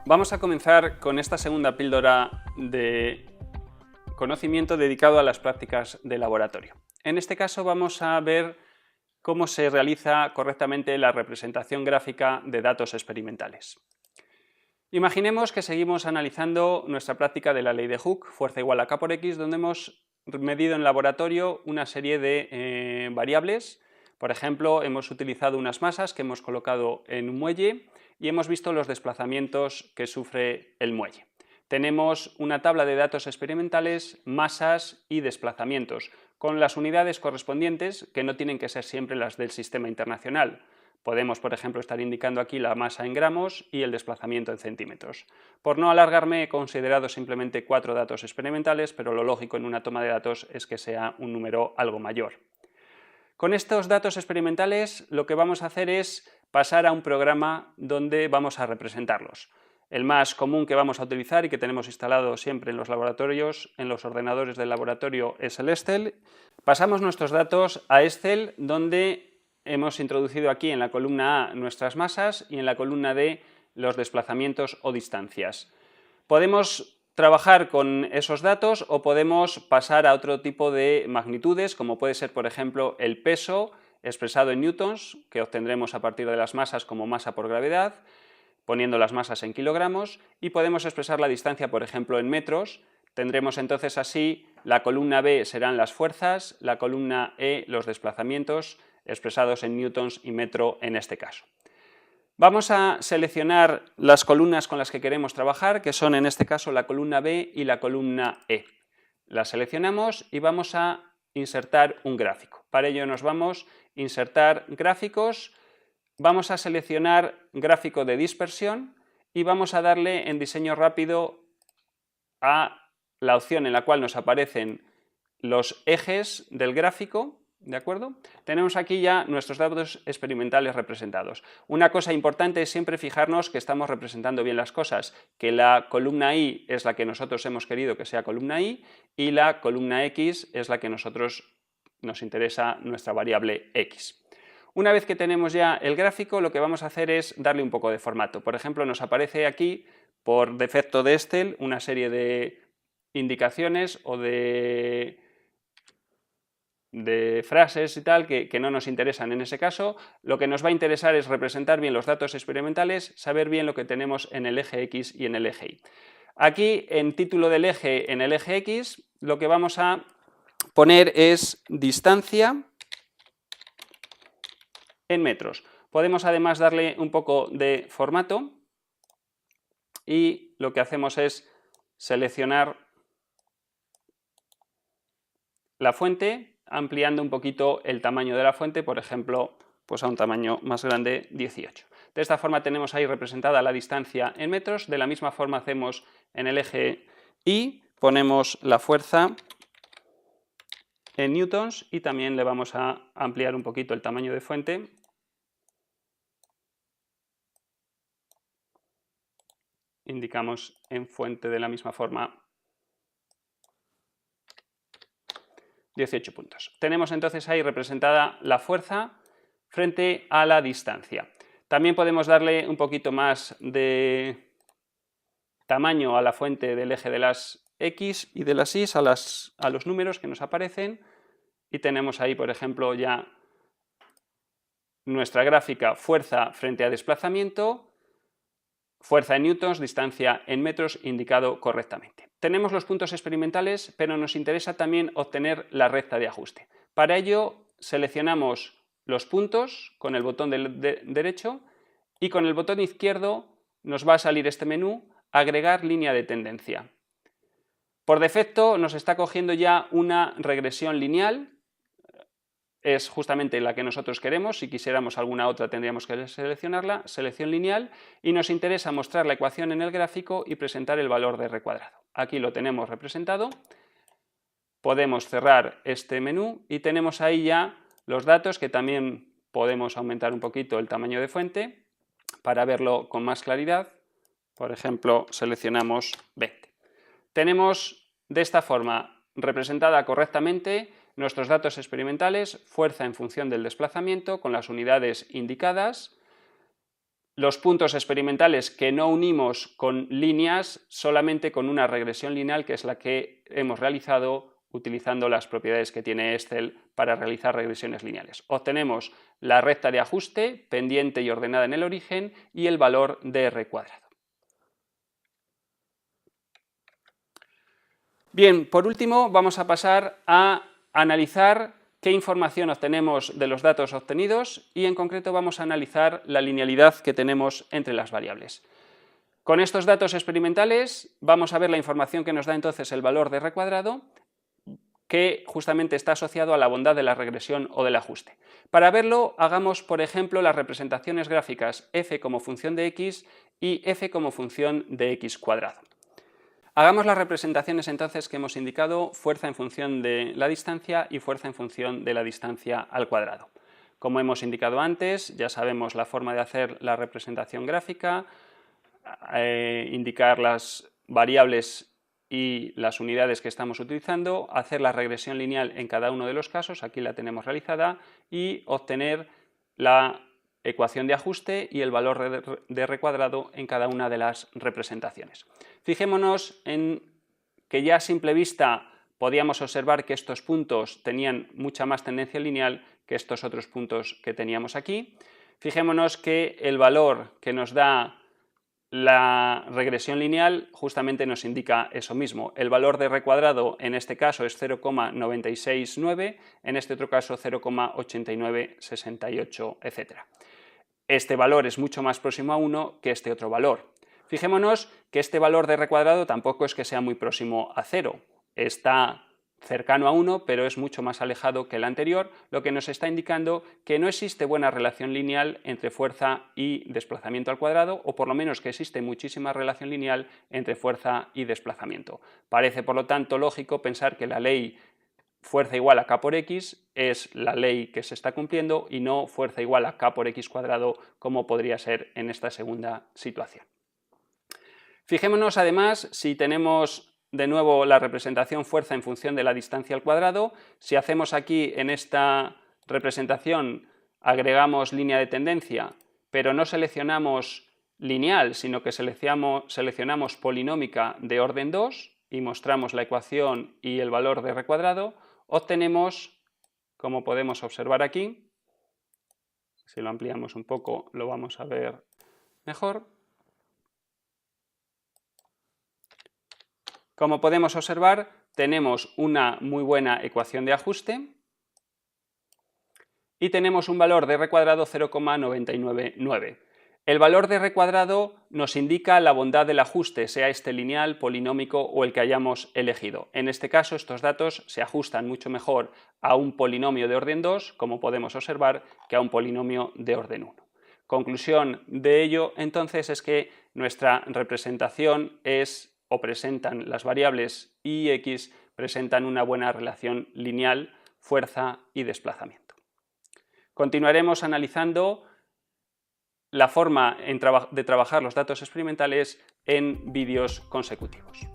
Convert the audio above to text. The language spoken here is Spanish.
Vamos a comenzar con esta segunda píldora de conocimiento dedicado a las prácticas de laboratorio. En este caso vamos a ver cómo se realiza correctamente la representación gráfica de datos experimentales. Imaginemos que seguimos analizando nuestra práctica de la ley de Hooke, fuerza igual a K por X, donde hemos medido en laboratorio una serie de variables. Por ejemplo, hemos utilizado unas masas que hemos colocado en un muelle y hemos visto los desplazamientos que sufre el muelle. Tenemos una tabla de datos experimentales, masas y desplazamientos, con las unidades correspondientes que no tienen que ser siempre las del sistema internacional. Podemos, por ejemplo, estar indicando aquí la masa en gramos y el desplazamiento en centímetros. Por no alargarme, he considerado simplemente 4 datos experimentales, pero lo lógico en una toma de datos es que sea un número algo mayor. Con estos datos experimentales lo que vamos a hacer es pasar a un programa donde vamos a representarlos. El más común que vamos a utilizar y que tenemos instalado siempre en los laboratorios, en los ordenadores del laboratorio, es el Excel. Pasamos nuestros datos a Excel, donde hemos introducido aquí en la columna A nuestras masas y en la columna D los desplazamientos o distancias. Podemos trabajar con esos datos o podemos pasar a otro tipo de magnitudes, como puede ser, por ejemplo, el peso expresado en newtons, que obtendremos a partir de las masas como masa por gravedad, poniendo las masas en kilogramos, y podemos expresar la distancia, por ejemplo, en metros. Tendremos entonces así la columna B serán las fuerzas, la columna E los desplazamientos expresados en newtons y metro en este caso. Vamos a seleccionar las columnas con las que queremos trabajar, que son en este caso la columna B y la columna E. Las seleccionamos y vamos a insertar un gráfico. Para ello nos vamos a insertar gráficos, vamos a seleccionar gráfico de dispersión y vamos a darle en diseño rápido a la opción en la cual nos aparecen los ejes del gráfico. ¿De acuerdo? Tenemos aquí ya nuestros datos experimentales representados. Una cosa importante es siempre fijarnos que estamos representando bien las cosas, que la columna Y es la que nosotros hemos querido que sea columna Y y la columna X es la que nos interesa nuestra variable X. Una vez que tenemos ya el gráfico, lo que vamos a hacer es darle un poco de formato. Por ejemplo, nos aparece aquí, por defecto de Excel, una serie de indicaciones o de frases y tal que no nos interesan en ese caso. Lo que nos va a interesar es representar bien los datos experimentales, saber bien lo que tenemos en el eje X y en el eje Y. Aquí, en título del eje, en el eje X, lo que vamos a poner es distancia en metros. Podemos además darle un poco de formato y lo que hacemos es seleccionar la fuente, ampliando un poquito el tamaño de la fuente, por ejemplo, pues a un tamaño más grande, 18. De esta forma tenemos ahí representada la distancia en metros. De la misma forma hacemos en el eje Y, ponemos la fuerza en newtons y también le vamos a ampliar un poquito el tamaño de fuente. Indicamos en fuente de la misma forma 18 puntos. Tenemos entonces ahí representada la fuerza frente a la distancia. También podemos darle un poquito más de tamaño a la fuente del eje de las X y de las Y, a los números que nos aparecen, y tenemos ahí, por ejemplo, ya nuestra gráfica fuerza frente a desplazamiento, fuerza en newtons, distancia en metros, indicado correctamente. Tenemos los puntos experimentales, pero nos interesa también obtener la recta de ajuste. Para ello seleccionamos los puntos con el botón derecho y con el botón izquierdo nos va a salir este menú, agregar línea de tendencia. Por defecto nos está cogiendo ya una regresión lineal, es justamente la que nosotros queremos. Si quisiéramos alguna otra tendríamos que seleccionarla, selección lineal, y nos interesa mostrar la ecuación en el gráfico y presentar el valor de R cuadrado. Aquí lo tenemos representado. Podemos cerrar este menú y tenemos ahí ya los datos, que también podemos aumentar un poquito el tamaño de fuente para verlo con más claridad. Por ejemplo, seleccionamos 20. Tenemos de esta forma representada correctamente nuestros datos experimentales, fuerza en función del desplazamiento con las unidades indicadas, los puntos experimentales que no unimos con líneas, solamente con una regresión lineal, que es la que hemos realizado utilizando las propiedades que tiene Excel para realizar regresiones lineales. Obtenemos la recta de ajuste, pendiente y ordenada en el origen, y el valor de R cuadrado. Bien, por último vamos a pasar a analizar qué información obtenemos de los datos obtenidos y en concreto vamos a analizar la linealidad que tenemos entre las variables. Con estos datos experimentales vamos a ver la información que nos da entonces el valor de R cuadrado, que justamente está asociado a la bondad de la regresión o del ajuste. Para verlo, hagamos, por ejemplo, las representaciones gráficas f como función de x y f como función de x cuadrado. Hagamos las representaciones entonces que hemos indicado, fuerza en función de la distancia y fuerza en función de la distancia al cuadrado. Como hemos indicado antes, ya sabemos la forma de hacer la representación gráfica, indicar las variables y las unidades que estamos utilizando, hacer la regresión lineal en cada uno de los casos, aquí la tenemos realizada, y obtener la ecuación de ajuste y el valor de R cuadrado en cada una de las representaciones. Fijémonos en que ya a simple vista podíamos observar que estos puntos tenían mucha más tendencia lineal que estos otros puntos que teníamos aquí. Fijémonos que el valor que nos da la regresión lineal justamente nos indica eso mismo. El valor de R cuadrado en este caso es 0,969, en este otro caso 0,8968, etc. Este valor es mucho más próximo a 1 que este otro valor. Fijémonos que este valor de R cuadrado tampoco es que sea muy próximo a 0. Está cercano a 1, pero es mucho más alejado que el anterior, lo que nos está indicando que no existe buena relación lineal entre fuerza y desplazamiento al cuadrado, o por lo menos que existe muchísima relación lineal entre fuerza y desplazamiento. Parece, por lo tanto, lógico pensar que la ley fuerza igual a k por x es la ley que se está cumpliendo y no fuerza igual a k por x cuadrado como podría ser en esta segunda situación. Fijémonos además si tenemos de nuevo la representación fuerza en función de la distancia al cuadrado. Si hacemos aquí en esta representación agregamos línea de tendencia, pero no seleccionamos lineal, sino que seleccionamos polinómica de orden 2 y mostramos la ecuación y el valor de R cuadrado, obtenemos, como podemos observar aquí, si lo ampliamos un poco lo vamos a ver mejor. Como podemos observar, tenemos una muy buena ecuación de ajuste y tenemos un valor de R cuadrado 0,999. El valor de R cuadrado nos indica la bondad del ajuste, sea este lineal, polinómico o el que hayamos elegido. En este caso, estos datos se ajustan mucho mejor a un polinomio de orden 2, como podemos observar, que a un polinomio de orden 1. Conclusión de ello, entonces, es que nuestra representación es o presentan las variables y y x presentan una buena relación lineal, fuerza y desplazamiento. Continuaremos analizando la forma de trabajar los datos experimentales en vídeos consecutivos.